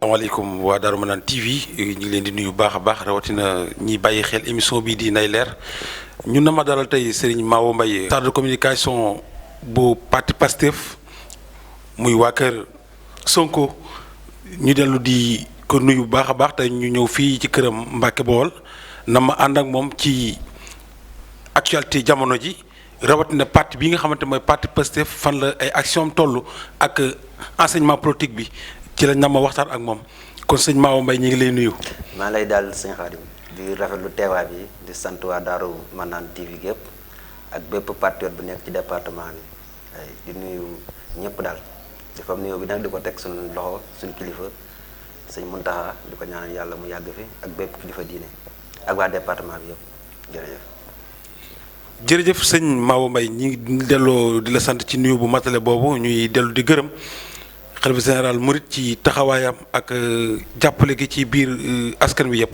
asalaamaaleykum waa Darou Manane TV ñu ngi leen di nuyu baax a baax rawatina ñiy bàyyi xel émission bi di Nay Leer ñun na ma dalal tey Serigne Mawo Mbaye chargé de communication bu parti Pastef muy waa kër Sonko ñu dellu di ko nuyu bu baax a baax tey ñu ñëw fii ci këram Mbacke Bawol na ma ànd ak moom ci actualité jamono ji rawatina parti bi nga xamante mooy parti Pastef fan la ay action am toll ak enseignement politique bi. ci lañ nama waxtaan ak moom kon sëñ Mawo Mbaye ñu ngi lay nuyu. maa lay daal sëñ Xaadim di rafetlu teewaay bi di sant waa Darou Manane TV gépp ak bépp patriote bu nekk ci département bi di nuyu ñëpp daal di fam nuyoo bi nag di ko teg suñu loxo suñu kilifa sëñ Muntaxa di ko ñaanal yàlla mu yàgg fi ak bépp kilifa diine ak waa département bi yëpp jërëjëf. jërëjëf sëñ Mawo Mbaye ñi ngi delloo di la sant ci nuyu bu matale boobu ñuy dellu di gërëm. xalifa général Mouride ci taxawaayam ak jàppale gi ci biir askan wi yëpp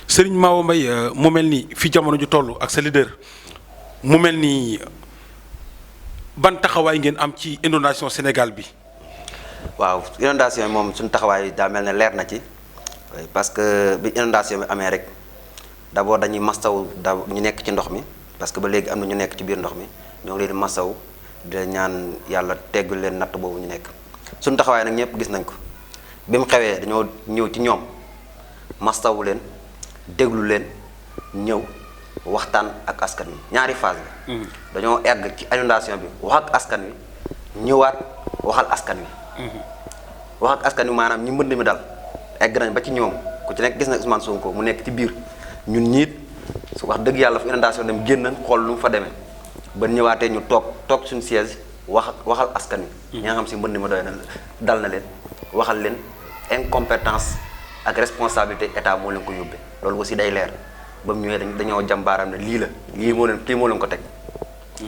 Serigne Mawo Mbaye mu mel ni fi jamono ju toll ak sa leader mu mel ni ban taxawaay ngeen am ci inondation Sénégal bi. waaw inondation yi moom suñu taxawaay daa mel ne leer na ci parce que bi inondation bi amee rek d'abord dañuy mastaw ñu nekk ci ndox mi parce que ba léegi am na ñu nekk ci biir ndox mi ñoo ngi leen di mastaw di ñaan yàlla teggul leen natt boobu ñu nekk. suñu taxawaay nag ñëpp gis nañ ko bi mu xewee dañoo ñëw ci ñoom mastawu leen déglu leen ñëw waxtaan ak askan wi ñaari phase la. dañoo egg ci inondation bi wax ak askan wi ñëwaat waxal askan wi. wax ak askan wi maanaam ñi mbënd mi dal egg nañ ba ci ñoom ku ci nekk gis na Ousmane Sonko mu nekk ci biir ñun ñiit su wax dëgg yàlla fu inondation dem génn nañ xool lu mu fa demee ba ñëwaatee ñu toog suñu siège. waxal askan wi. ñi nga xam si mbënd ma doy na dal na leen waxal leen incompétence ak responsabilité état moo leen ko yóbbee loolu aussi day leer ba mu ñëwee dañoo jàmbaaram ne lii la lii moo leen ko teg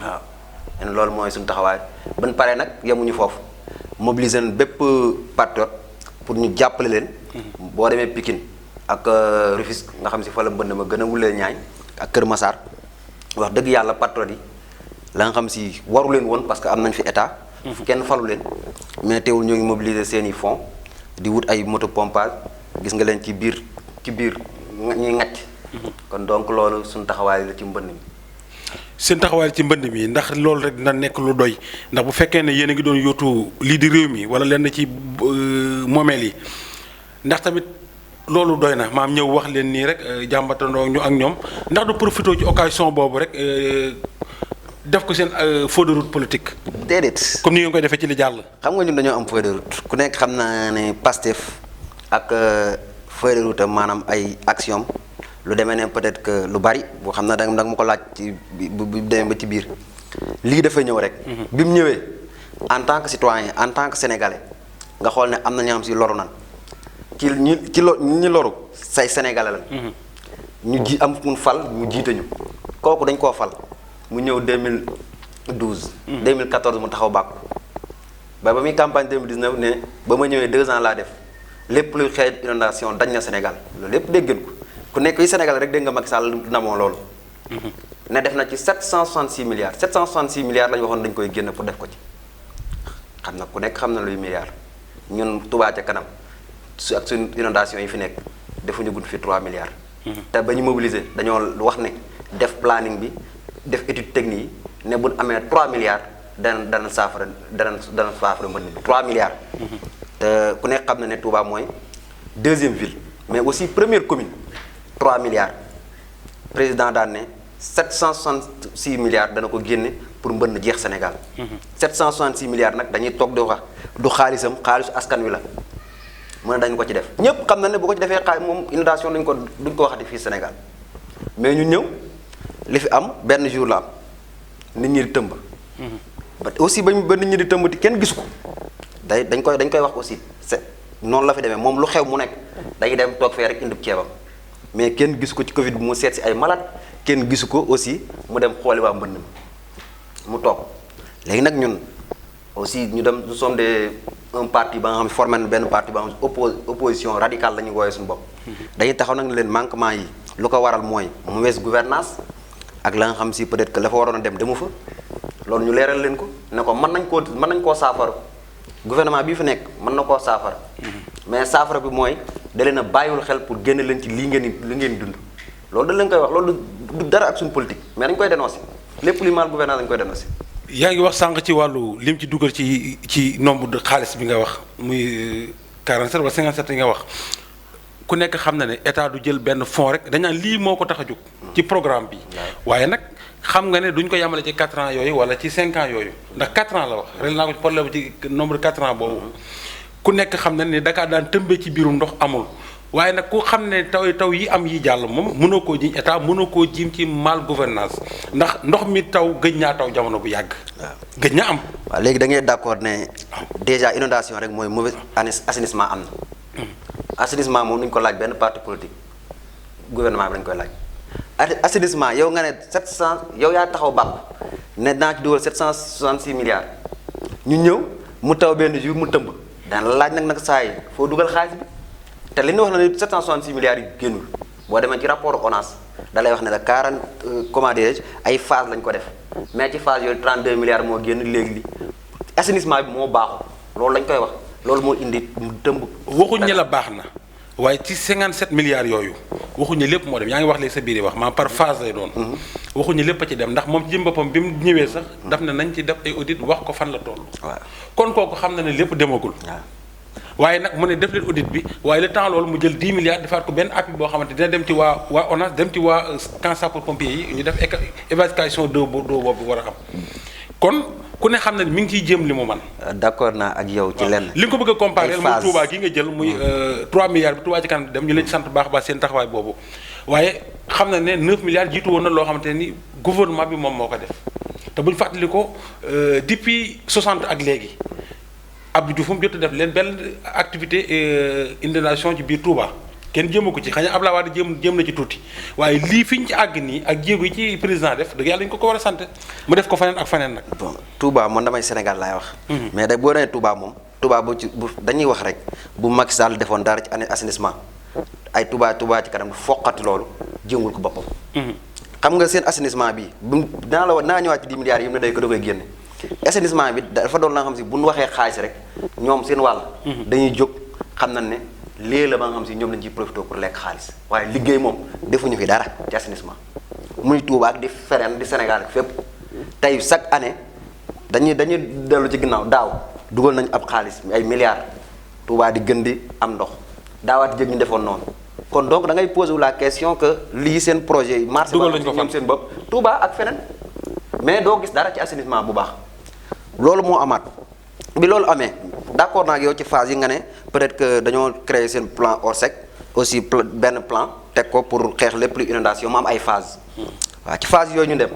waaw. loolu mooy suñu taxawaay ban pare nag yemuñu foofu mobiliser leen bépp patriote pour ñu jàppale leen. boo demee Pikine ak Rufisque nga xam si fa la mbënd ma gën a wulee ñaay ak Kër Massar wax dëgg yàlla patriote yi. la nga xam si waru leen woon parce que am nañ fi état. kenn falu leen. mais teewul ñoo ngi mobiliser seen i fonds di wut ay moto pompage gis nga leen ci biir ñuy ŋàcc. kon donc loolu suñu taxawaay la ci mbënd mi. seen taxawaay ci mbënd mi ndax loolu rek dina nekk lu doy ndax bu fekkee ne yéen a ngi doon yóotu lii di réew mi wala lenn ci moomeel yi ndax tamit loolu doy na maam ñëw wax leen nii rek jàmbatandoo ñu ak ñoom ndax du profité ci occasion boobu rek. def ko seen feuille de route politique. déedéet. comme ni ngeen koy defee ci li jàll. xam nga ñun dañoo am feuille de route ku nekk xam naa ne Pastef ak feuille de route am maanaam ay action lu demee ne peut-être que lu bari boo xam na da nga ma ko laaj ci bu demee ba ci biir lii dafa ñëw rek. bi mu ñëwee en tant que citoyen en tant que sénégalais nga xool ne am na ñoo xam si loru nan ñi loru say sénégalais la. ñu ji am mun fal mu jiite ñu kooku dañ koo fal. mu ñëw 2012. 2014 mu taxaw bàkku ba muy campagne 2019 ne ba ma ñëwee 2 ans laa def lépp luy xeet inondation dañ na Sénégal loolu lépp dégg ngeen ko ku nekk yi Sénégal rek dégg nga Macky Sall namoo loolu. ne def na ci 766 milliards 766 milliards la ñu waxoon dañ koy génn pour def ko ci. xam na ku nekk xam na luy milliards ñun Touba ca kanam su ak suñu inondation yi fi nekk defuñu gudd fi 3 milliards. te ba ñu mobiliser dañoo wax ne def planning bi. def étude technique yi ne bu ñu amee 3 milliards dana saafara mbënd bi 3 milliards. te ku nekk xam na ne Touba mooy deuxième ville mais aussi première commune 3 milliards président daan ne 766 milliards dana ko génne pour mbënd jeex Sénégal. 766 milliards nag dañuy toog di wax du xaalisu askan wi la mu ne dañ ko ci def ñëpp xam na ne bu ko ci defee moom inondation duñ ko waxati fii Sénégal mais ñu ñëw. li fi am benn jour la am nit ñi di tëmb. ba aussi ba nit ñi di tëmb di kenn gisu ko dañ koy wax aussi c'est noonu la fi demee moom lu xew mu nekk day dem toog fee rek indi ceebam mais kenn gisu ko ci Covid bi mu seet si ay malade kenn gisu ko aussi mu dem xooli waa mbënd mi mu toog léegi nag ñun aussi ñu dem nous sommes un parti ba nga xam ne formé na benn parti ba nga xam ne opposition radicale la ñuy wooyee suñu bopp. dañuy taxaw nag ne leen manquement yi lu ko waral mooy mauvaise gouvernance ak la nga xam si peut-être que la fa waroon a dem demu fa loolu ñu leeral leen ko ne ko mën nañ koo saafara gouvernement bii fi nekk mën na koo saafara mais saafara bi mooy da leen a bàyyiwul xel pour génne leen ci li ngeen dund loolu da leen koy wax loolu du dara ak suñu politique mais dañ koy dénoncer lépp luy mal gouvernance dañ koy dénoncer. yaa ngi wax sànq ci wàllu lim ci dugal ci nombre de xaalis bi nga wax muy 47 wala 57 yi nga wax ku nekk xam na ne état du jël benn fonds rek dañ naan lii moo ko tax a jóg. ci programme bi. waaye nag xam nga ne duñ ko yamale ci 4 ans yooyu wala ci 5 ans yooyu ndax 4 ans la wax rek naa ko ci problème ci nombre de 4 ans boobu. ku nekk xam na ne Dakar daan tëmbee ci biirum ndox amul waaye nag ku xam ne taw yi am yi jàll moom mënoo koo jiñ état mënoo koo jiim ci mal gouvernance ndax ndox mi taw gëj naa taw jamono bu yàgg. gëj na am. waaw léegi da ngay d'accord ne déjà inondation rek mooy mauvais assainissement am na. assainissement moom duñ ko laaj benn parti politique gouvernement bi lañ koy laaj. assainissement yow nga ne 700 yow yaa taxaw bàq ne naa ci dugal 766 milliards ñu ñëw mu taw benn jour mu tëmb daan la laaj nag saa yi foo dugal xaalis bi te li ñu wax na ne 766 milliards yi génnul boo demee ci rapport ONAS da lay wax ne la 40 comment dirais-je ay phase lañ ko def mais ci phase yooyu 32 milliards moo génn léegi li assainissement bi moo baaxul loolu lañ koy wax loolu moo indi mu tëmb. waxuñ ne la baax na waaye ci 57 milliards yooyu waxuñ ne lépp moo dem yaa ngi wax léegi sa biir yi wax maanaam par phase lay doon. waxuñ ne lépp a ci dem ndax moom ci jëm boppam bi mu ñëwee sax daf ne nañ ci def ay audit wax ko fan la toll. waaw kon kooku xam na ne lépp demagul. waaye nag mu ne def leen audit bi waaye le temps loolu mu jël 10 milliards defaat ko benn appui boo xamante dina dem ci waa ONAS dem ci waa camp sapeurs-pompiers yi ñu def évacuation d'eau boobu war a am kon ku ne xam na ne mi ngi ciy jéem li mu man d'accord naa ak yow ci lenn. li nga ko bëgg a comparer muy Touba gi nga jël muy 3 milliards bi Touba ci kanam dem ñu leen ci sant baax baax seen taxawaay boobu waaye xam na ne 9 milliards jiitu woon na loo xamante ne ni gouvernement bi moom moo ko def te bu ñu fàttali ko depuis 60 ak léegi Abdou Diouf jot a def leen benn activité inondation ci biir Touba kenn jéema ko ci xëy na Abdoulaye Wade jéem na ci tuuti waaye lii fi ñu ci àgg nii ak jéego yi ci président def dëgg yàlla ñu ko war a sant mu def ko faneen ak faneen nag. bon Touba man damay Sénégal laay wax. mais da boo nee Touba moom Touba bu dañuy wax rek bu Macky Sall defoon dara ci assainissement ay Touba ci kanam du foqati loolu jéngul ko boppam. xam nga seen assainissement bi bu naa ñëwaat ci 10 milliards yi mu ne day ko da koy génne. assainissement bi dafa doon la nga xam si bu ñu waxee xaalis rek ñoom seen wàll. dañuy jóg xam nañ ne léegi la ba nga xam si ñoom lañ ciy profité pour lekk xaalis waaye liggéey moom defuñu fi dara ci assainissement muy Touba ak di feneen di Sénégal ak fépp tey chaque année dañuy dellu ci ginnaaw daaw dugal nañ ab xaalis ay milliards Touba di gën di am ndox daawaati jëg ñu defoon noonu kon donc da ngay poser la question que lii seen projet yi marché ba ñoom seen bopp Touba ak feneen mais doo gis dara ci assainissement bu baax loolu moo amaat bi loolu amee d'accord naa ak yow ci phase yi nga ne peut-être que dañoo créer seen plan Orsec aussi benn plan teg ko pour xeex lépp lu inondation mu am ay phase waaw ci phase yooyu ñu dem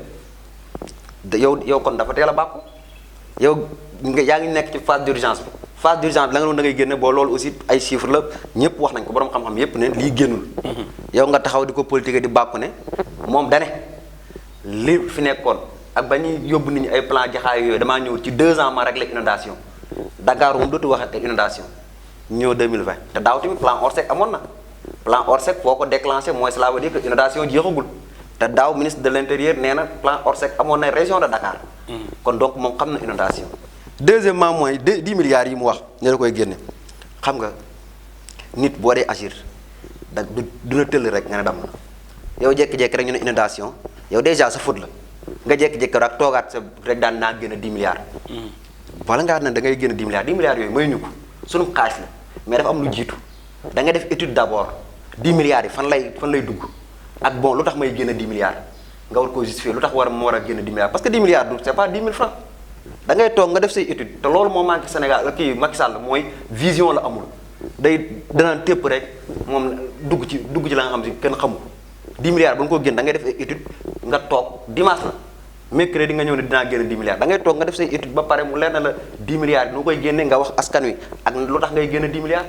yow kon dafa teel a bàkku yow yaa ngi nekk ci phase d'urgence bi phase d'urgence bi la nga doon da ngay génne boo loolu aussi ay chiffres la ñëpp wax nañ ko borom xam-xam yépp ne lii génnul yow nga taxaw di ko politique di bàkku ne moom dane li fi nekkoon ak ba ñuy yóbbu nit ñi ay plan jaxaay yooyu damaa ñëw ci 2 ans ma régler inondation Dakar moom dootu wax ak inondation ñëw 2020 te daaw tamit plan Orsec amoon na plan Orsec foo ko déclenché mooy cela veut dire que inondation jeexagul te daaw ministre de l'intérieur nee na plan Orsec amoon na région de Dakar. kon donc moom xam na inondation deuxièmement mooy 10 milliards yi mu wax ne da koy génne xam nga nit boo dee agir da duna tëll rek nga ne dam na yow jékki-jékki rek ñu ne inondation yow déjà sa faute la nga jékki-jékki rek toogaat sa rek daan naa génne 10 milliards. wala ngaa ne da ngay génne 10 milliards 10 milliards yooyu may ñu ko sunu xaalis la mais dafa am lu jiitu da nga def étude d'abord 10 milliards yi fan lay dugg ak bon lu tax may génne 10 milliards nga war koo justifier lu tax ma war a génne 10 milliards parce que 10 milliards du c'est pas 10 000 francs da ngay toog nga def say étude te loolu moo manqué Sénégal kii Macky Sall mooy vision la amul danaan tépp rek moom dugg ci la nga xam si kenn xamu 10 milliards ba nga ko génn da ngay def ay étude nga toog dimanche la mercredi nga ñëw ne dinaa génne 10 milliards da ngay toog nga def say étude ba pare mu leer na la 10 milliards nu koy génne nga wax askan wi ak lu tax ngay génne 10 milliards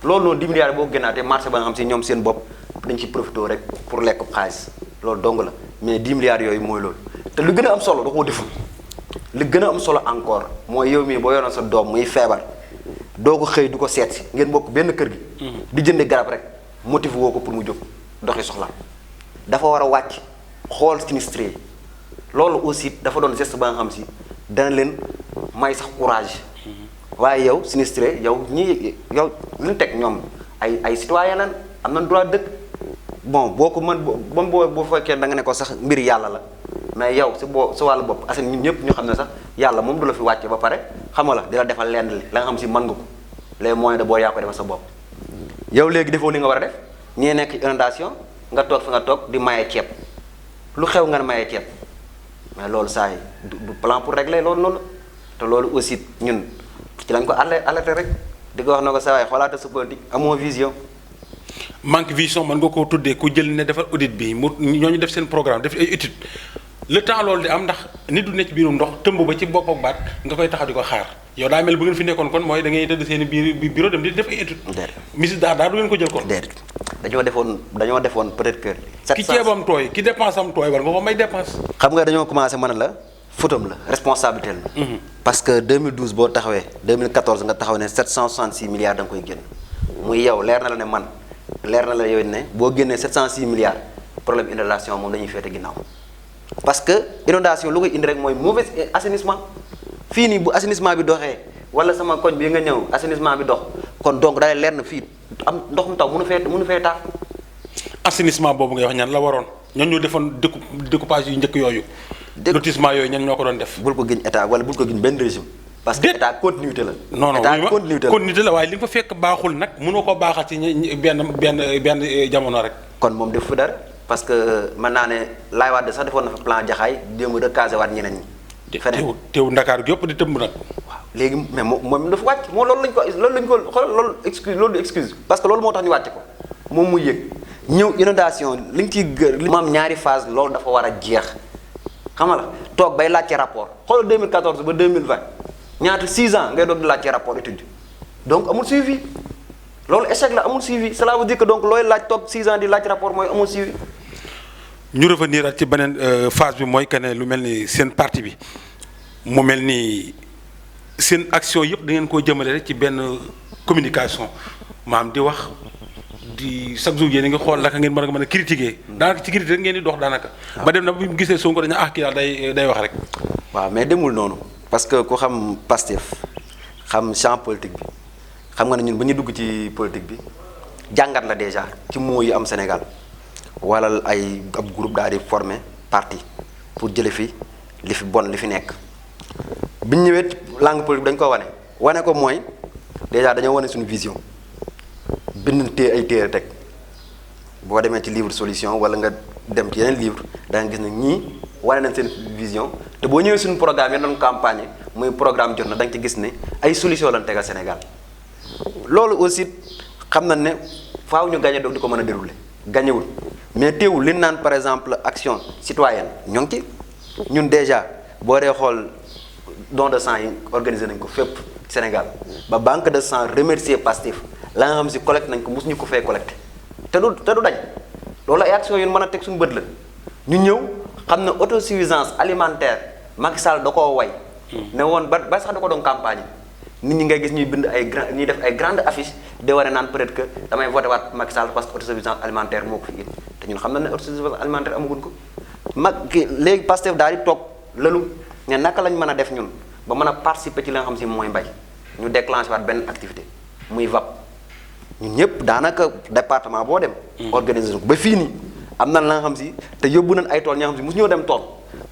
loolu noonu 10 milliards boo ko génnaatee marché ba nga xam si ñoom seen bopp dañ ci profité rek pour lekk xaalis loolu dong la mais 10 milliards yooyu mooy loolu te lu gën a am solo da koo deful li gën a am solo encore mooy yow mii boo yoroon sa doom muy feebar doo ko xëy du ko seet si ngeen bokk benn kër gi di jënde garab rek motive woo ko pour mu jóg doxi soxla dafa war a wàcc xool sinistré yi loolu aussi dafa doon geste ba nga xam si dana leen may sax courage waaye yow sinistré yow ñii yow li ñu teg ñoom ay citoyen lan am nañ droit dëkk bon boo ko mën boo fekkee da nga ne ko sax mbir yàlla la mais yow si wàllu bopp as ñun ñëpp ñu xam ne sax yàlla moom du la fi wàcce ba pare xam nga la di la defal lenn li la nga xam si mën nga ko les moyens de boo yaa ko defal sa bopp yow léegi defoo li nga war a def ñii nekk inondation nga toog fi nga toog di maye ceeb lu xew nga ne maye ceeb mais loolu saa yi du plan pour régler loolu noonu te loolu aussi ñun ci lañ ko alerter rek di ko wax na ko saa waay xoolaata sa politique amoo vision. manque vision mën nga koo tuddee ku jël ne defar audit bi mu ñooñu def seen programme def ay étude le temps loolu di am ndax nit du nekk biirum ndox tëmb ba ci bopp ak baat nga koy taxaw di ko xaar yow daa mel bu ngeen fi nekkoon kon mooy da ngay tëdd seen biir bureau dem di def ay étude. déedéet daa du ngeen ko jël kon. déedéet dañoo defoon peut-être que. ki ceebam tooy ki dépense am tooy war nga ko may dépense. xam nga dañoo commencé mën la fautam la responsabilité la. parce que 2012 boo taxawee 2014 nga taxaw ne 766 milliards da nga koy génn muy yow leer na la ne man leer na la yow ne boo génnee 706 milliards problème inondation moom dañuy féete ginnaaw parce que inondation lu koy indi rek mooy mauvais assainissement fii nii bu assainissement bi doxee wala sama koñ bi nga ñëw assainissement bi dox kon donc day leer na fii am ndox mu taw mënu fee taa. assainissement boobu ngay wax ñan la waroon ñan ñoo defoon découpage yu njëkk yooyu. lotissement yooyu ñan ñoo ko doon def. bul ko giñ état wala bul ko giñ benn régime. parce que état continuité la. non non état continuité la waaye li nga fa fekk baaxul nag mënoo ko baaxal ci benn jamono rek. kon moom def fa dara parce que mën naa ne Laay Wàdd sax defoon na fa plan Jaxaay démb recasé waat ñeneen ñi. feneen teew Ndakaar gi yëpp di tëmb nag. waaw léegi mais moom dafa wàcc moo loolu lañ ko xool loolu excuse loolu du excuse parce que loolu moo tax ñu wàcc ko moom muy yëg ñëw inondation li nga ciy li ma am ñaari phase loolu dafa war a jeex xam nga la toog bay laajte rapport xoolal 2014 ba 2020 ñaata 6 ans ngay doog di laajte rapport étude donc amul suivi loolu échec la amul suivi cela veut dire que donc looy laaj toog 6 ans di laaj rapport mooy amul suivi. ñu revenir at ci beneen phase bi mooy que ne lu mel ni seen parti bi mu mel ni seen action yëpp da ngeen koo jëmale rek ci benn communication maam di wax di chaque jour yéen a ngi xool naka ngeen mën a critiquer daanaka ci critique rek ngeen di dox daanaka. ba dem na bu gisee Sonko dañu kii daal day wax rek. waaw mais demul noonu parce que ku xam Pastef xam champ politique bi xam nga ne ñun ba ñu dugg ci politique bi jàngat la déjà ci mots yi am Sénégal wala ay ab groupe daal di former parti pour jële fi li fi bon li fi nekk bi ñu ñëwee langue politique dañ ko wane ko mooy déjà dañoo wane suñu vision bind ay téere teg boo demee ci livre solution wala nga dem ci yeneen livre da nga gis ne ñii wane nañ seen vision te boo ñëwee suñu programme yi doon campagne muy programme jot na da nga ci gis ne ay solution lañ tegal Sénégal loolu aussi xam nañ ne faaw ñu gagné doog di ko mën a dérouler gagnéwul mais teewul li naan par exemple action citoyenne ñoo ngi ci ñun déjà boo dee xool don de sang yi organisé nañ ko fépp Sénégal ba banque de sang remercier Pastef la nga xam si collecte nañ ko mosuñu ko fee collecté te du dañ loolu ay action yu mën a teg suñu bët la ñu ñëw xam ne autosuffisance alimentaire Macky Sall da koo way ne woon ba sax da ko doon campagne nit ñi ngay gis ñuy bind ñuy def ay grande affiche de wane naan peut-être que damay voté waat Macky Sall parce que autosuffisance alimentaire moo ko fi indi te ñun xam na ne autosuffisance alimentaire amaguñ ko léegi Pastef daal di toog lalu ne naka lañ mën a def ñun ba mën a participer ci li nga xam si mooy mbay ñu déclenché waat benn activité muy VAP ñun ñëpp daanaka département boo dem organiser ko ba fii nii am na la nga xam si te yóbbu nañ ay tool ña nga xam si mosu ñoo dem tool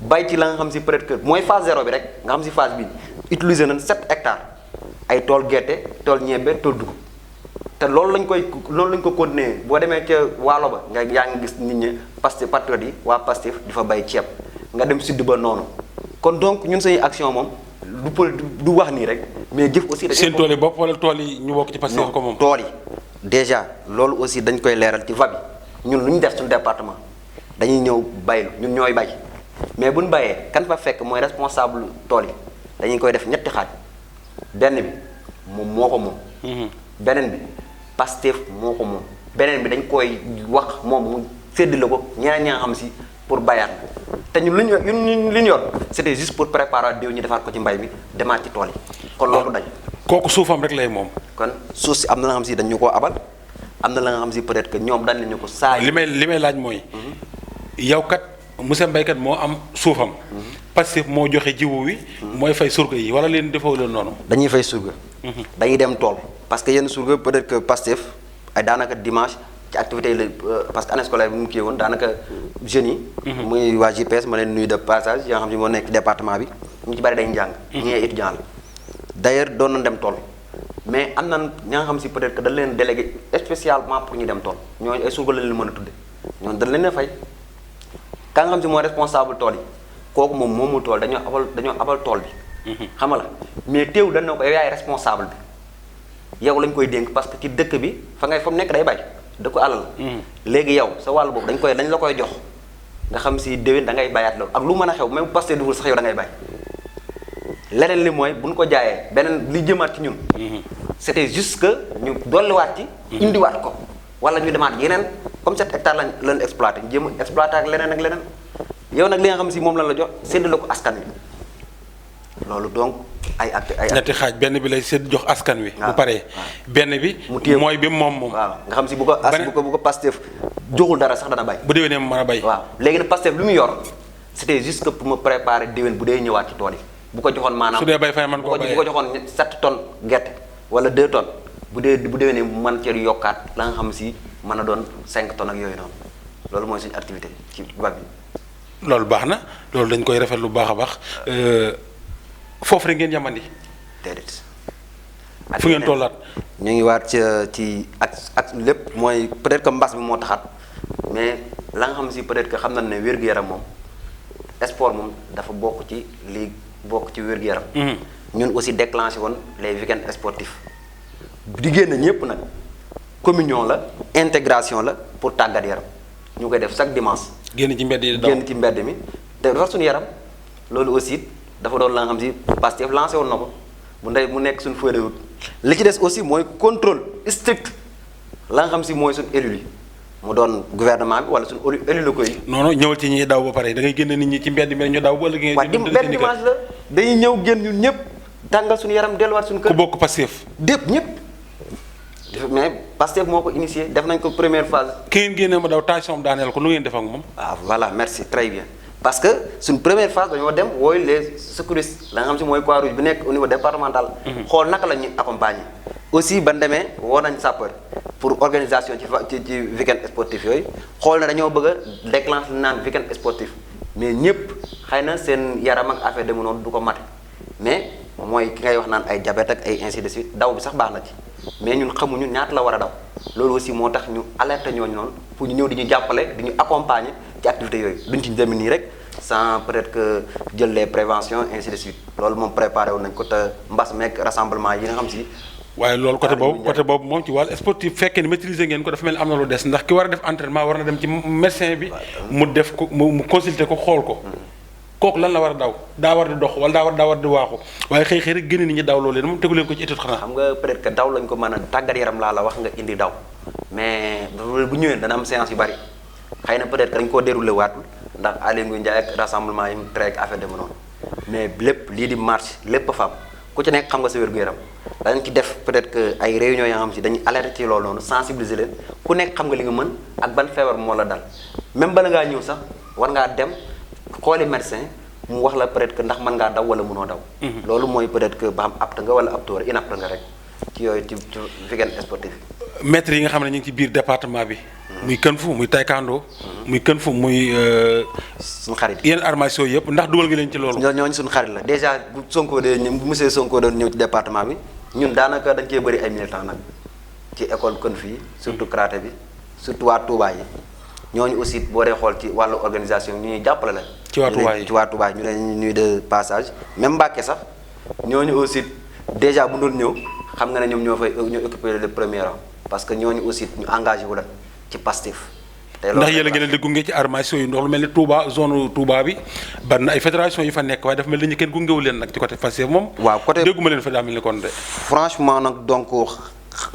bay ci la nga xam si peut-être que mooy phase 0 bi rek nga xam si phase bii utiliser nañ 7 hectares ay tool gerte tool ñebe tool dugub te loolu lañ ko continuer boo demee ca waalo ba nga yaa ngi gis nit ñi Pastef patriotes yi waa Pastef di fa bay ceeb nga dem sud ba noonu kon donc ñun suñuy action moom du wax nii rek mais jëf aussi. seen tool yi bopp wala tool yi ñu bokk ci Pastef ko moom tool yi déjà loolu aussi dañ koy leeral ci VAP bi ñun lu ñu def suñu département dañuy ñëw baylu ñun ñooy bay mais buñ bayee kan fa fekk mooy responsable tool yi dañuy koy def ñetti xaaj benn bi moom moo ko moom beneen bi Pastef moo ko moom beneen bi dañ koy wax moom mu séddale ko ñeneen ñaa xam si pour bayaat te ñun li ñu yor c'était juste pour préparer diw ñu defaat ko ci mbay mi demaat ci tool yi kon loolu dañ kooku suufam rek lay moom kon suuf si am na la nga xam si dañ ñu koo abal am na la nga xam si peut-être que ñoom dañ nañu ko saa li may laaj mooy yow kat monsieur Mbaye kat moo am suufam Pastef moo joxe jiwu wi mooy fay surga yi wala leen defoo leen noonu dañuy fay surga dañuy dem tool parce que yenn surga peut-être que Pastef ay daanaka dimanche ci activité yi la parce que année scolaire bi mu kii woon daanaka jeunes yi. muy waa JPS ma leen nuyu de passage yoo xam ne moo nekk département bi ñu ci bari dañuy jàng. ñi ay étudiants la d'ailleurs doon nañ dem tool mais am na ña nga xam si peut-être que dañ leen délégué spécialement pour ñu dem tool ñooñu ay surga lañ leen mën a tudde ñooñu dañ leen a fay ka nga xam si mooy responsable tool yi kooku moom moomul tool dañoo abal tool bi. xam nga la mais teew dañ ne ko yow yaay responsable bi yow lañ koy dénk parce que ci dëkk bi fa mu nekk day bay dëkku àll la. léegi yow sa wàll boobu dañ la koy jox nga xam si déwén da ngay bayaat loolu ak lu mën a xew même Pastef dugul sax yow da ngay bay leneen li mooy bu ñu ko jaayee beneen li jëmaat ci ñun. c'était juste que ñu dolliwaat ci. indiwaat ko wala ñu demaat yeneen comme 7 hectares lañ exploité ñu jéem a exploité ak leneen yow nag li nga xam si moom lan la jox séddale ko askan wi loolu donc ay ñetti xaaj benn bi lay sédd jox askan wi. bu paree benn bi. mu téye mooy bi moom. waaw nga xam si bu ko Pastef joxul dara sax dana bay. bu déwénee mu mën a bay. waaw léegi nag Pastef lu mu yor c'était juste que pour me préparer déwén bu dee ñëwaat ci tool yi bu ko joxoon maanaam. su dee bay fay man koo bayee bu ko joxoon 7 tonnes gerte wala 2 tonnes bu déwénee mu mën cee yokkaat la nga xam si mën a doon 5 tonnes ak yooyu noonu loolu mooy suñu activité ci bab bi. loolu baax na loolu dañ koy rafet lu baax a baax foofu rek ngeen yamandi. déedéet. fu ngeen tollaat. ñu ngi waat ci ak lépp mooy peut-être que mbas bi moo taxaat mais la nga xam si peut-être que xam nañ ne wér-gu-yaram moom sport moom dafa bokk ci li bokk ci wér-gu-yaram. ñun aussi déclenché woon les week-ends sportifs di génn ñëpp nag communion la intégration la pour tàggat yaram ñu koy def chaque dimanche. génn ci mbedd yi daw génn ci mbedd mi te defar suñu yaram loolu aussi dafa doon la nga xam si Pastef lancé woon na ko mu nekk suñu feuille de route li ci des aussi mooy contrôle strict la nga xam si mooy suñu élu yi mu doon gouvernement bi wala suñu élu locaux yi. non ñëwal ci ñi daw ba pare da ngay génn nit ñi ci mbedd mi ñu daw ba ëllëg. waaw benn dimanche la dañuy ñëw génn ñun ñëpp tàngal suñu yaram delluwaat suñu kër. ku bokk Pastef. dépp ñëpp mais Pastef moo ko initié def nañ ko première phase. ki ngeen génne ma daw tension daaneel ko nu ngeen def ak moom. waaw voilà merci très bien. parce que suñ première phase dañoo dem wooyu les secouristes la nga xam si mooy Croix-Rouge bi nekk au niveau départemental. xool naka la ñuy accompagner. aussi ban demee woo nañ sapeur pour organisation ci week-end sportif yooyu xool na dañoo bëgg a déclencher naan week-end sportif mais ñëpp xëy na seen yaram ak affaire demu noonu du ko mate mais mooy ki ngay wax naan ay diabète ak ay ainsi de suite daw bi sax baax na ci mais ñun xamuñu ñaata la war a daw loolu aussi moo tax ñu alerter ñooñu noonu pour ñu ñëw di ñu jàppale di ñu accompagner ci activités yooyu duñ ci dem nii rek sans peut-être que jël les préventions ainsi de suite loolu moom préparé woon nañ ko te mbas meek rassemblement yi nga xam si. waaye loolu côté boobu moom ci wàllu sportif fekkee ni maîtriser ngeen ko dafa mel ni am na lu des ndax ki war a def entraînement war na dem ci médecin bi mu def ko mu consulter ko xool ko kooku lan la war a daw daa war di dox wala daa war di waaxu waaye xëy rek gën nit ñi daw loolu moom tegu leen ko ci étude xanaa. xam nga peut-être que daw lañ ko mën a tàggat yaram laa la wax nga indi daw mais bu ñëwee dana am séance yu bari xëy na peut-être que dañ koo déroulé waatul ndax Aly Ngouille Ndiaye ak rassemblement yi mu tere ak affaire de noonu mais lépp lii di marche lépp fam ku ci nekk xam nga sa wér-gu-yaram dañ ci def peut-être que ay réunions yoo xam si dañuy alerter ci loolu noonu sensibiliser leen ku nekk xam nga li nga mën ak ban feebar moo la dal même bala ngaa ñëw sax war ngaa dem xooli médecin mu wax la peut-être que ndax mën ngaa daw wala mënoo daw. loolu mooy peut-être que ba xam apte nga wala apte wala inapte nga rek ci yooyu ci week-end sportif. maître yi nga xam ne ñu ngi ci biir département bi. muy kën fu muy taekwondo. muy kën fu muy. suñu xarit yenn armation yëpp ndax dugal nga leen ci loolu. ñooñu suñu xarit la déjà bu Sonko de bu monsieur Sonko doon ñëw ci département bi ñun daanaka dañ cee bëri ay militants nag ci école kën fii surtout karaté bi surtout waa Touba yi ñooñu aussi boo dee xool ci wàllu organisation ñu ñuy jàppale la. ci waa Touba yi ñu leen nuyu de passage même Mbàkke sax ñooñu aussi déjà bu doon ñëw xam nga ne ñoom ñoo occupé le premier rang parce que ñooñu aussi ñu engagé wu la ci Pastef. ndax yéen a ngi leen di gunge ci armation yi ndox lu mel ni Touba zone Touba bi bari na ay fédération yu fa nekk waaye dafa mel ni ñu kenn gungewu leen nag ci côté Pastef moom. waaw côté dégguma leen fa daa mel ni kon de. franchement nag donc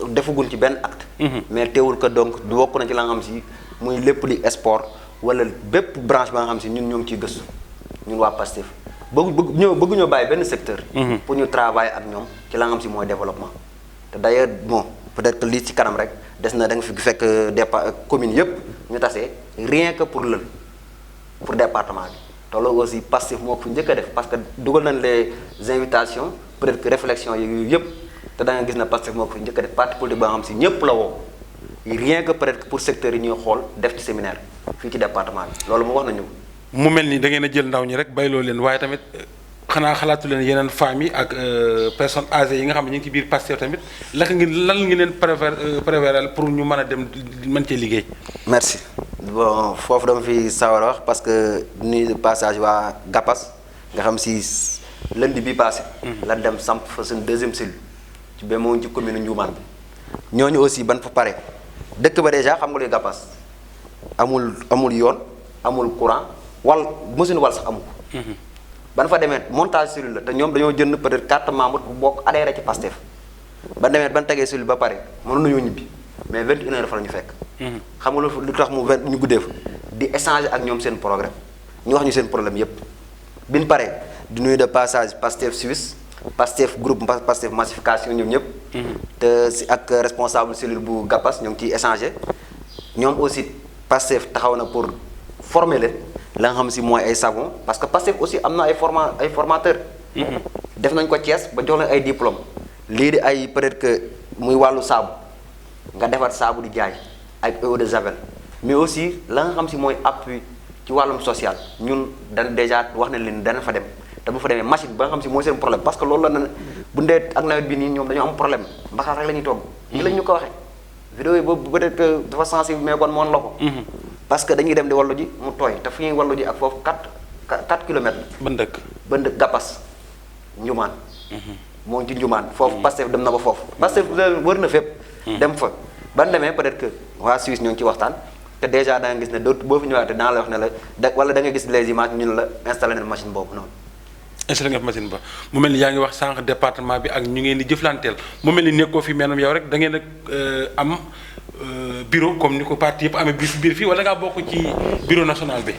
defaguñ ci benn acte. mais teewul que donc du bokk na ci la nga xam si muy lépp di sport wala bépp branche ba nga xam si ñun ñoo ngi ciy gëstu ñun waa Pastef bëgguñoo bàyyi benn secteur. pour ñu travailler ak ñoom ci la nga xam si mooy développement te d'ailleurs bon peut-être que lii ci kanam rek des na da nga fi fekk commune yëpp ñu tasee rien que pour département bi te loolu aussi Pastef moo ko fi njëkk a def parce que dugal nañ les invitations peut-être que réflexion yooyu yëpp te da nga gis na Pastef moo ko fi njëkk a def parti politique ba nga xam si ñëpp la woo rien que peut-être pour secteur yi ñuy xool def ci séminaire fii ci département bi loolu mu wax nañu. mu mel ni da ngeen a jël ndaw ñi rek bayloo leen waaye tamit xanaa xalaatu leen yeneen femmes yi ak personnes âgées yi nga xam ne ñu ngi ci biir Pastef tamit lan ngi leen préféral pour ñu mën a dem mën cee liggéey. merci bon foofu dama fi sawar a wax parce que nuyu passage waa Gapas nga xam si lundi bi passé. la dem samp fa seen deuxième cellule ci ba moo ci commune Ndioumane bi ñooñu aussi ban fa pare dëkk ba déjà xam nga luy Gapas amul yoon amul courant wal machine wal sax amu ko. ban fa demee montage cellule la te ñoom dañoo jënd peut-être carte membre bu bokk adhéré ci Pastef ban demee ban tegee cellule ba pare mënoon nañoo ñibbi mais 21h fa la ñu fekk. xam nga lu tax mu ñu guddee fa di échanger ak ñoom seen programme ñu wax ñu seen problème yépp bi ñu paree di nuyu de passage Pastef Suisse Pastef groupe Pastef massification ñoom ñëpp. te si ak responsable cellule bu Gapas ñoo ngi ciy échanger ñoom aussi Pastef taxaw na pour former leen. la nga xam si mooy ay savon parce que Pastef aussi am na ay formateurs. def nañ ko Thiès ba jox leen ay diplôme lii di ay peut-être que muy wàllu saabu nga defar saabu di jaay ay eau de javel mais aussi la nga xam si mooy appui ci wàllum social ñun dañ déjà wax nañ leen dana fa dem te bu fa demee machine ba nga xam si mooy seen problème parce que loolu la na bu ndee ak nawet bi nii ñoom dañoo am problème mbaxal rek la ñuy togg. nii lañ ñu ko waxee. vidéo yi boobu peut-être que dafa sensible mais kon moon la ko. parce que dañuy dem di wallu ji mu tooy te fu ñuy wallu ji ak foofu 4 kilomètres. ban dëkk. Gapas Ndioumane. moo ngi ci Ndioumane foofu Pastef dem na ba foofu. Pastef wër na fépp. dem fa ban demee peut-être que waa Suisse ñoo ngi ci waxtaan te déjà da nga gis ne dootu boo fi ñëwaatee dana la wax ne la wala da nga gis les images ñu ne la installé na machine boobu noonu. installé nga machine ba mu mel ni yaa ngi wax sànq département bi ak ñu ngeen di jëflanteel mu mel ni nekkoo fi maanaam yow rek da ngeen a am. bureau comme ni ko parti yëpp amee biir fii wala ngaa bokk ci bureau national bi.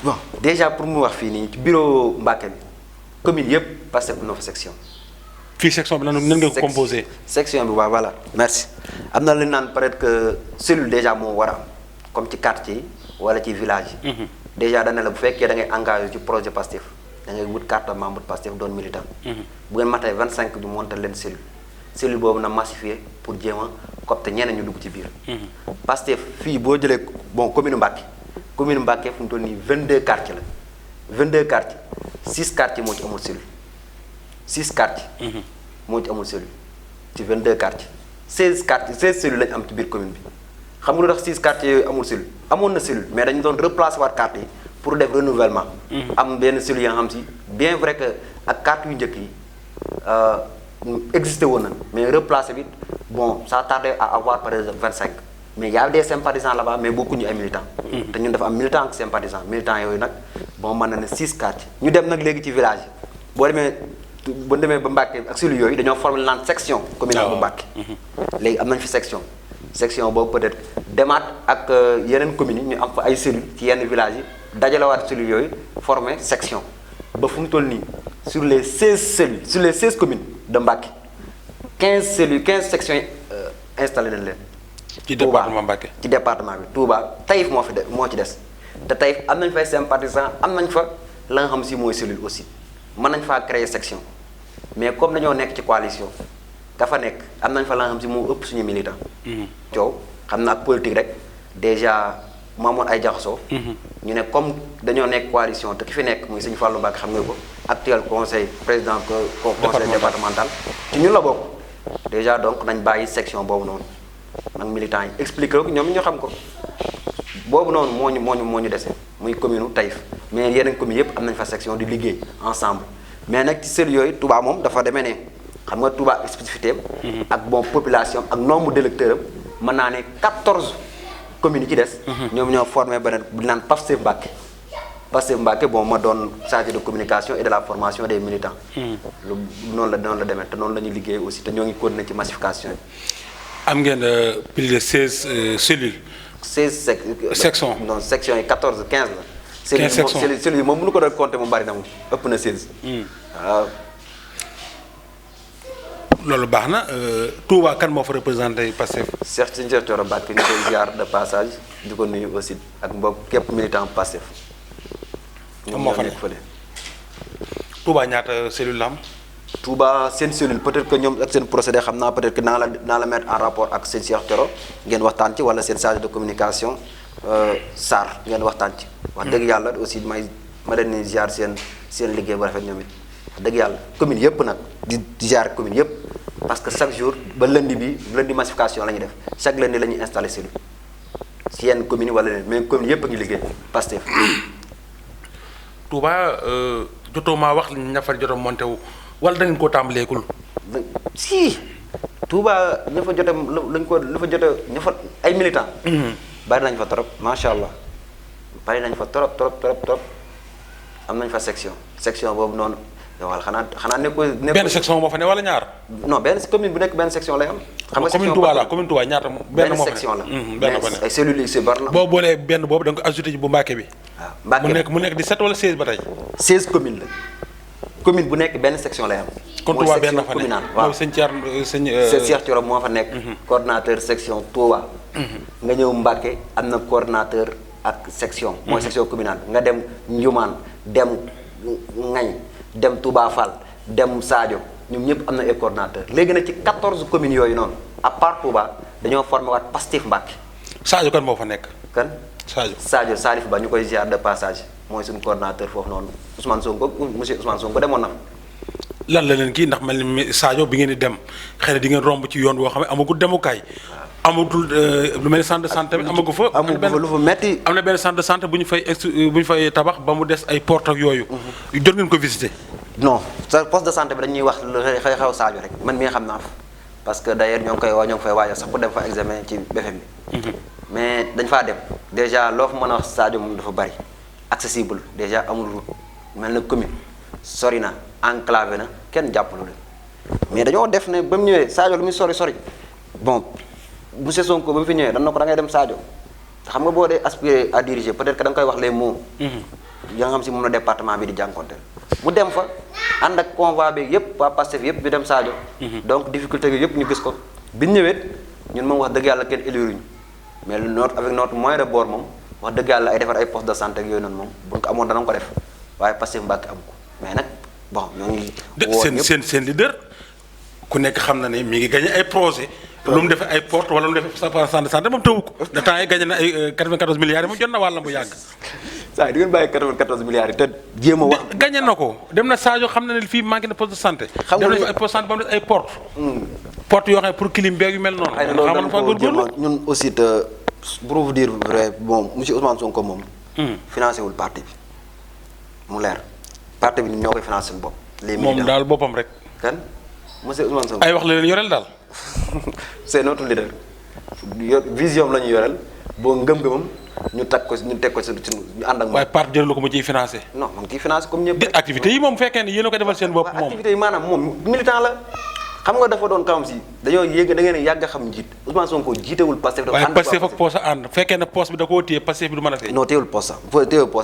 bon déjà pour mu wax fii nii ci bureau Mbacké bi commune yëpp Pastef na fa section. fii section bi nan nga ko composé. section bi waaw voilà merci am na lu ñu naan peut-être que cellule déjà moo war a am comme ci quartier yi wala ci village yi. déjà dañ ne la bu fekkee da ngay engagé ci projet Pastef da ngay wut carte membre Pastef doon militant. bu ngeen matee 25 ñu montal leen cellule boobu na massifier pour jéem a copte ñeneen ñu dugg ci biir. Pastef fii boo jëlee bon commune Mbacké fu mu toll nii 22 quartiers la 22 quartiers 6 quartiers moo ci amul cellule 6 quartiers. moo ci amul cellule ci 22 quartiers 16 quartiers 16 cellules lañ am ci biir commune bi xam nga lu tax 6 quartiers yooyu amul cellule amoon na cellule mais dañu doon replacer waat quartiers yi pour def renouvellement. am benn cellule yoo xam si bien vrai que ak quartiers yu njëkk yi. existé woon na mais replacé bi bon ça tardait à avoir par exemple 25 mais y a des sympathisants là-bas mais bokkuñu ay militants. te ñun dafa am militant ak sympathisant militants yooyu nag bon mën na ne 6 quartiers ñu dem nag léegi ci village yi boo demee ba Mbacké ak cellules yooyu dañoo formé naan section communale bu Mbacké. léegi am nañ fi section boobu peut-être demaat ak yeneen communes yi ñu am fa ay cellules ci yenn villages yi dajalewaat cellules yooyu formé section ba fu mu toll nii sur les 16 cellules sur les 16 communes de Mbacké 15 cellules 15 sections installé nañ leen. ci département Mbacké ci département bi Touba Taïf moo ci des te Taïf am nañ fay sympathisants am nañ fa la nga xam si mooy cellule aussi mën nañ faa créer section mais comme dañoo nekk ci coalition dafa nekk am nañ fa la nga xam si moo ëpp suñu militant. coow xam na ak politique rek déjà mu amoon ay jaxasoo. ñu ne comme dañoo nekk coalition te ki fi nekk muy sëñ Fallou Mbacké xam nga ko actuel président conseil départemental ci ñun la bokk déjà donc nañ bàyyi section boobu noonu nag militants yi expliqué ko ñoom ñu xam ko boobu noonu moo ñu dese muy commune Taïf mais yeneen communes yëpp am nañ fa section di liggéey ensemble mais nag ci cellules yooyu Touba moom dafa demee ne xam nga Touba spécificité ak bon population ak nombre d'électeurs am mën naa ne 14 communes yi ci des. ñoom ñoo formé beneen bu naan Pastef Mbacké bon ma doon chargé de communication et de la formation des militants. lu noonu la demee te noonu la ñuy liggéey aussi te ñoo ngi continuer ci massification yi. am ngeen plus de 16 cellules. 16 sections non sections yi 14 15 la. 15 sections cellules yi moom bu ñu ko doon compter moom bari na moom ëpp na 16. waaw. loolu baax na Touba kan moo fa représenté Pastef. Cheikh Thioro Mbacké ñu koy ziar de passage di ko nuyu aussi ak mbokk képp militant Pastef. moo fa nekk fële. Touba ñaata cellule la am. Touba seen cellule peut-être que ñoom ak seen procédé xam naa peut-être que naa la mettre en rapport ak seen Cheikh Thioro ngeen waxtaan ci wala seen chargé de communication Sarr ngeen waxtaan ci. wax dëgg yàlla aussi ma leen di ziar seen liggéey bu rafet ñoom it wax dëgg yàlla commune yëpp nag di ziar commune yëpp parce que chaque jour ba lundi massification la ñuy def chaque lundi la ñuy installé cellule si yenn commune wala leen mais commune yëpp a ngi liggéey Pastef. Touba jotoo maa wax ña fa jotoo monté wu wala da ngeen koo tàmbaleekul. si Touba ña fa jote lañ ko la fa jote ña fa ay militants. bari nañ fa trop macha allah bari nañ fa trop am nañ fa section boobu noonu yow xanaa nekkul. benn section moo fa ne wala ñaar. non benn commune bu nekk benn section lay am. xam nga commune Touba la commune Touba ñaata benn moo fa ne section la. benn fa ne ay cellules yi si bari na. boo boolee benn boobu da nga ko ajouté ci bu Mbàkke bi. waaw Mbàkke mu nekk 17 wala 16 ba tey. 16 communes la commune bu nekk benn section lay am. kon Touba benn fa ne waaw mooy sëñ Thierno sëñ. Cheikh Thioro moo fa nekk. coordonnateur section Touba. nga ñëw Mbàkke am na coordonnateur ak section. mooy section communale nga dem Ndioumane dem Ngañ dem Touba Fall dem Sadio ñoom ñëpp am na ay coordonnateur léegi nag ci 14 communes yooyu noonu à part Touba dañoo formé waat Pastef Mbàkke. Sadio kan moo fa nekk. kan Sadio Salif Ba ñu koy ziar de passage mooy suñu coordonnateur foofu noonu Ousmane Sonko monsieur Ousmane Sonko demoon na. lan la leen kii ndax mel ni Sadio bi ngeen di dem xëy na di ngeen romb ci yoon woo xam ne amagul demukaay. amatul lu mel ni centre de santé bi amagu fa. amagu fa lu fa metti. am na benn centre de santé bu ñu fay tabax ba mu des ay porte ak yooyu. jot ngeen ko visiter. non sa poste de santé bi dañuy wax lu xew Sadio rek man mii xam naa fa parce que d'ailleurs ñoo ngi fay waajal sax pour dem fa examen ci BFM bi. mais dañ faa dem déjà loo fa mën a wax Sadio moom dafa bari accessible déjà amul route mel na commune sori na enclavé na kenn jàppalu leen mais dañoo def ne ba mu ñëwee Sadio lu muy sori bon monsieur Sonko ba mu fi ñëwee dañ na ko da ngay dem Sadio xam nga boo dee aspirer à diriger peut-être que da nga koy wax les mots. ya nga xam si moom la département bi di jànkonteel mu dem fa ànd ak convoi bi yëpp waa Pastef yëpp ñu dem Sadio. donc difficulté yi yëpp ñu gis ko bi ñu ñëwee ñun moom wax dëgg yàlla kenn éliruñu mais avec notre moyen de bord moom wax dëgg yàlla ay defar ay poste de santé ak yooyu noonu moom bu ñu ko amoon danañ ko def waaye Pastef Mbàkke am ko mais nag bon ñoo ngi. woo ñëpp seen leader ku nekk xam na ne mi ngi gagné ay projet lu mu defee ay porte wala lu mu defee centre de santé moom tawu ko de temps yi gagné na ay 94 milliards yi moom jot na wàllam bu yàgg. saa di ngeen bàyyi 94 milliards yi te jéem a wax. gagné na ko dem na Sadio xam na ne fii manqué na poste de santé. xam nga dem na fa ay poste de santé ba mu des ay porte porte yoo xam ne pour clim beeg yu mel noonu. xëy na loolu dañ ko jéem a ñun aussi te pour vous dire vrai bon monsieur Ousmane Sonko moom. financé wul parti bi mu leer parti bi ñoo koy financé seen bopp. les militants moom daal boppam rek. kan monsieur Ousmane Sonko. ay wax la leen yoreel daal. c'est notre leader vision la ñu yoreel boo ngëm-ngëmam ñu teg ko ci ñu ànd ak moom. waaye parti jëralu ko mu ciy financé. non mu ngi ciy financé comme ñëpp. activités yi moom fekkee ne yéen a ko defal seen bopp moom. activités yi maanaam moom militant la xam nga dafa doon kawam si dañoo yéeg da ngeen a yàgg a xam njiit Ousmane Sonko jiitewul Pastef. dafa waaye Pastef ak poste a ànd fekkee ne poste bi da koo téye Pastef bi du mën a feeñ. non téyewul poste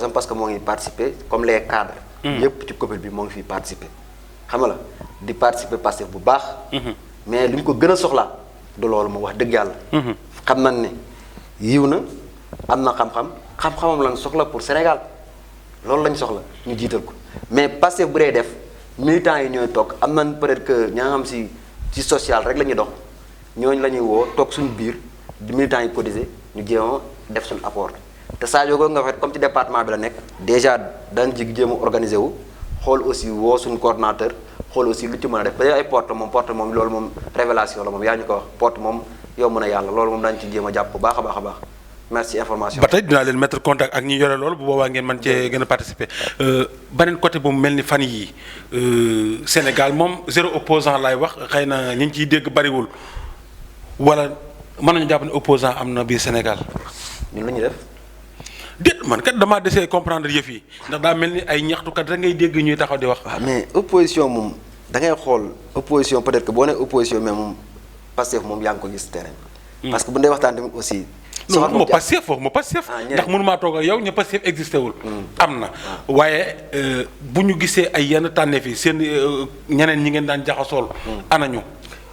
am parce que moo ngi participer comme les cadres. yëpp ci commune bi moo ngi fiy participer. xam nga la di participer Pastef bu baax. mais li ñu ko gën a soxlaa du loolu moom wax dëgg yàlla. xam nañ ne yiw na am na xam-xamam lañ soxla pour Sénégal loolu lañ soxla ñu jiital ko mais Pastef bu dee def militants yi ñooy toog am nañ peut-être que ñaa nga xam si ci social rek la ñuy dox ñooñu la ñuy woo toog suñu biir di militants yi cotiser ñu jéem a def suñu apport te Sadio googu nga fait comme ci département bi la nekk déjà dañ ci jéem a organiser wu xool aussi woo suñu coordonnateur xool aussi lu ci mën a def ba ay porte moom loolu moom révélation la moom yaa ñu ko wax porte moom yomb na yàlla loolu moom dañu ci jéem a jàpp bu baax a baax a baax merci information. ba tey dinaa leen mettre contact ak ñi yore loolu bu boobaa ngeen mën cee gën a participer beneen côté bu mu mel ni fan yii Sénégal moom zéro opposant laay wax xëy na ñi ngi ciy dégg bariwul wala mën nañu jàpp ne opposant am na biir Sénégal. ñun lu ñu def. déet man kat damaa desee comprendre yëf yi ndax daa mel ni ay ñaxtukat rek ngay dégg ñuy taxaw di wax. waaw mais opposition moom da ngay xool opposition peut-être que boo nee opposition mais moom Pastef moom yaa ngi ko gis terrain. parce que bu ndee waxtaan tamit aussi. non ma Pastef foofu ma Pastef ndax mënumaa toog ak yow ña Pastef existé wul. am na waaye bu ñu gisee ay yenn tànneef yi seen ñeneen ñi ngeen daan jaxasool. anañu.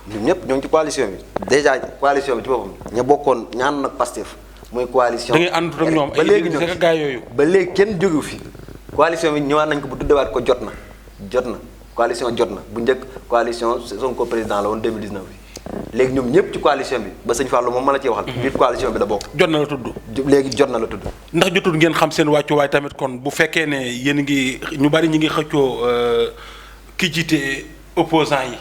ñun ñëpp ñoo ngi ci coalition bi. déjà coalition bi ci boppam. ña bokkoon ñaan nag Pastef. mooy coalition da ngay ànd ak ñoom ba léegi gaa yooyu. ba léegi kenn jógu fi. coalition bi ñëwaat nañ ko bu tuddewaat ko jot na coalition jot na bu njëkk coalition Sonko président la woon 2019 bi léegi ñoom ñëpp ci coalition bi ba sëñ Fallou moom ma la ciy waxal. biir coalition bi la bokk. jot na la tudd. léegi jot na la tudd. ndax jotul ngeen xam seen wàccuwaay tamit kon bu fekkee ne yéen ngi ñu bari ñi ngi xëccoo ki jiite opposant yi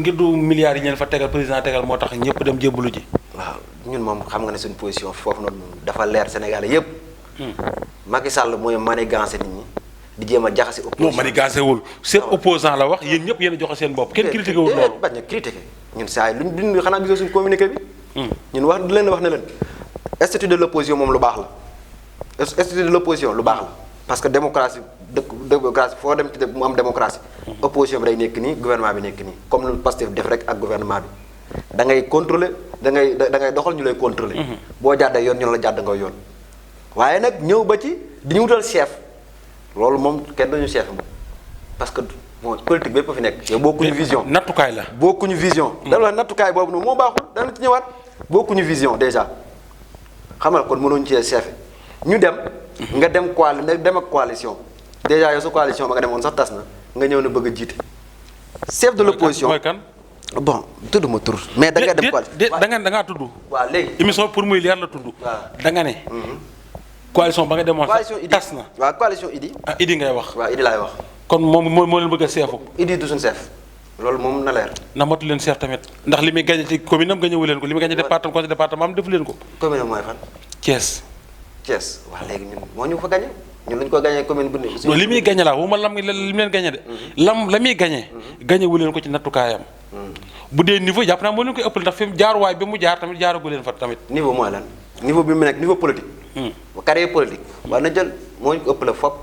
ngir du milliards yi ñeen fa tegal président tegal moo tax ñëpp dem jébbalu ji. waaw ñun moom xam nga ne suñu position foofu noonu dafa leer Sénégalais yëpp. Macky Sall mooy manigancé nit ñi di jéem a jaxase opposition. non manigancé wul seen opposant la wax yéen ñëpp yéen a joxe seen bopp kenn critiqué wul loolu. bañ a critiqué ñun saa yi luñ xanaa gisoo suñu communiqué bi. ñun wax leen wax ne leen statut de l'opposition moom lu baax la statut de l'opposition lu baax la parce que démocratie démocratie foo dem ci mu am démocratie. opposition bi day nekk nii gouvernement bi nekk nii comme lu Pastef def rek ak gouvernement bi da ngay contrôler da ngay doxal ñu lay contrôler. boo jàddee yoon ñu la jàdd nga yoon. waaye nag ñëw ba ci di ñu wutal chef loolu moom kenn duñu chef moom parce que bon politique bépp fi nekk. yow bokkuñu vision nattukaay la. bokkuñu vision. dama la nattukaay boobu noonu moo baaxul dana ci ñëwaat bokkuñu vision déjà xamal kon mënuñu cee chef ñu dem. nga dem dem ak coalition déjà yow sa coalition ba nga demoon sax tas na nga ñëw na bëgg a jiite. chef de l'opposition mooy kan. bon tudd ma tur. mais da nga dem coalition da ngaa tudd. waaw léegi émission pour muy leer la tudd. waaw da nga ne. coalition ba nga demoon coalition Idi tas na. waaw coalition Idi. ah Idi ngay wax. waaw Idi laay wax. kon moom moo leen bëgg a seefu. Idi du suñu chef loolu moom na leer. na matu leen seef tamit ndax li muy gagné ci commune am gañewu leen ko li muy gagné département conseil département am defu leen ko. commune am mooy fan. Thiès. Thiès waaw léegi ñun moo ñu fa gagné ñun lañu ko gagné commune bu ne. non li muy gagné la wuma lam li mu leen gagné de. la muy gagné. gañewu leen ko ci nattukaayam. bu dee niveau jàpp naa moo leen koy ëppal ndax fi mu jaaruwaay bi mu jaar tamit jaaragu leen fa tamit. niveau mooy lan niveau bi mu nekk niveau politique. carrière politique. waaw na jël moo ñu ko ëppale fop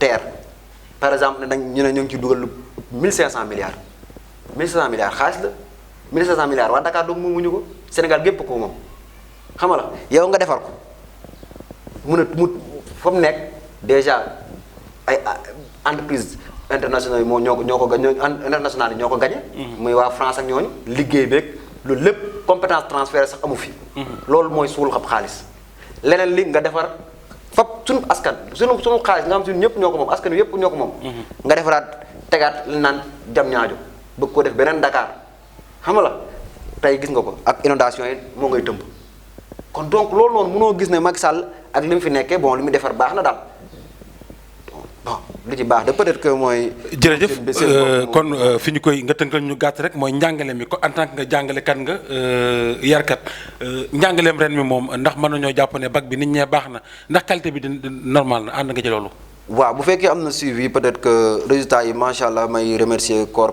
TER par exemple ñu ne ñu ngi ci dugal lu 1500 milliards 1500 milliards xaalis la 1500 milliards waa Dakar doog moomuñu ko Sénégal gépp ko moom xam nga la yow nga defar ko mu fa mu nekk déjà ay entreprise internationale yi ñoo ko internationale yi ñoo ko gañe muy waa France ak ñooñu liggéey beeg loolu lépp compétence transfert sax amu fi loolu mooy suul xam xaalis leneen li nga defar fab suñu askan suñu xaalis nga xam suñu ñëpp ñoo ko moom askan wi yëpp ñoo ko moom nga defaraat tegaat li naan jam ñaajo bëgg ko def beneen Dakar xam nga la tey gis nga ko ak inondation yi moo ngay tëmb kon donc loolu noonu mënoo gis ne Macky Sall ak li mu fi nekkee bon li mu defar baax na daal bon li ci baax de peut-être que mooy. jërëjëf kon fi ñu koy nga tënkal ñu gàtt rek mooy njàngale mi ko en tant que nga jàngalekat nga yarkat njàngaleem ren mi moom ndax mën nañoo jàpp ne bac bi nit ñee baax na ndax qualité bi di normal na ànd nga ci loolu. waaw bu fekkee am na suivi peut-être que résultats yi macha allah may remercier corps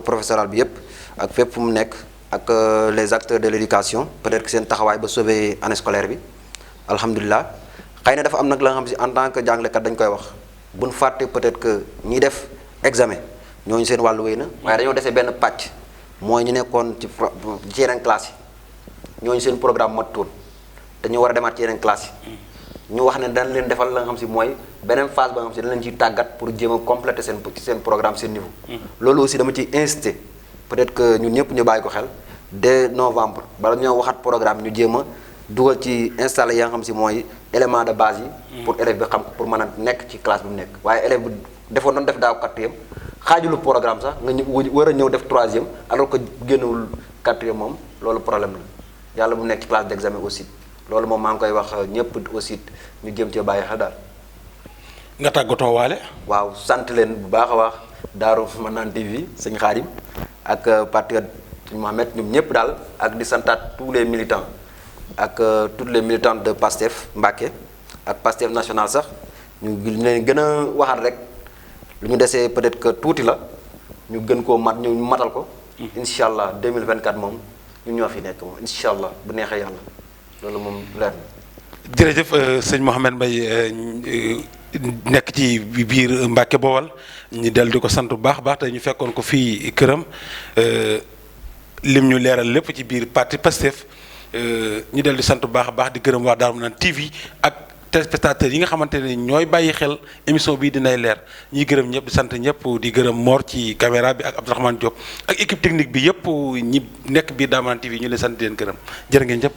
professoral bi yëpp ak fépp fu mu nekk ak les acteurs de l'éducation peut-être que seen taxawaay ba sauver année scolaire bi alhamdulilah. xëy na dafa am nag la nga xam si en tant que jàngalekat dañ koy wax buñ fàtte peut-être que ñiy def examen ñooñu seen wàllu wéy na waaye dañoo dese benn pàcc mooy ñu nekkoon ci yeneen classe yi ñooñu seen programme matutoon te ñu war a demaat ci yeneen classe yi ñu wax ne dañ leen defal la nga xam si mooy beneen phase ba nga xam si dañ leen ciy tàggat pour jéem a compléter seen programme seen niveau loolu aussi dama ciy inciter peut-être que ñun ñëpp ñu bàyyi ko xel dès novembre bala ñoo waxaat programme ñu jéem a dugal ci installé yaa nga xam si mooy élément de base yi pour élève bi xam ko pour mën a nekk ci classe bi mu nekk waaye élève bi defoon doon def daaw 4e xaajulu programme sax nga war a ñëw def 3e alors que génnewul 4e moom loolu problème la yàlla bu nekk ci classe d'examen aussi loolu moom maa ngi koy wax ñëpp aussi ñu jéem cee bàyyi xel daal. nga tàggatoo waale. waaw sant leen bu baax a baax Daaru Manaan TV sëñ Xaadim ak patriote Mohamed ñoom ñëpp daal ak di santaat tous les militants. ak toutes les militantes de PASTEF Mbacké ak PASTEF national sax ñu leen gën a waxaat rek lu ñu desee peut-être que tuuti la ñu gën koo ñu matal ko. incha allah 2024 moom ñun ñoo fi nekk moom incha allah bu neexee yàlla loolu moom leer na. jërëjëf sëñ Mouhamed Mbaye nekk ci biir Mbacké Bawol ñu dellu di ko sant bu baax baax te ñu fekkoon ko fii këram lim ñu leeral lépp ci biir parti PASTEF. ñu del di sant bu baax a baax di gërëm waa Darou Manane TV ak téléspectateurs yi nga xamante ne ñooy bàyyi xel émission bii dinay leer ñuy gërëm ñëpp di sant ñëpp di gërëm Mor ci caméra bi ak Abdourahmane Diop ak équipe technique bi yëpp ñi nekk biir Darou Manane TV ñu leen sant di leen gërëm jërë ngeen jëpp.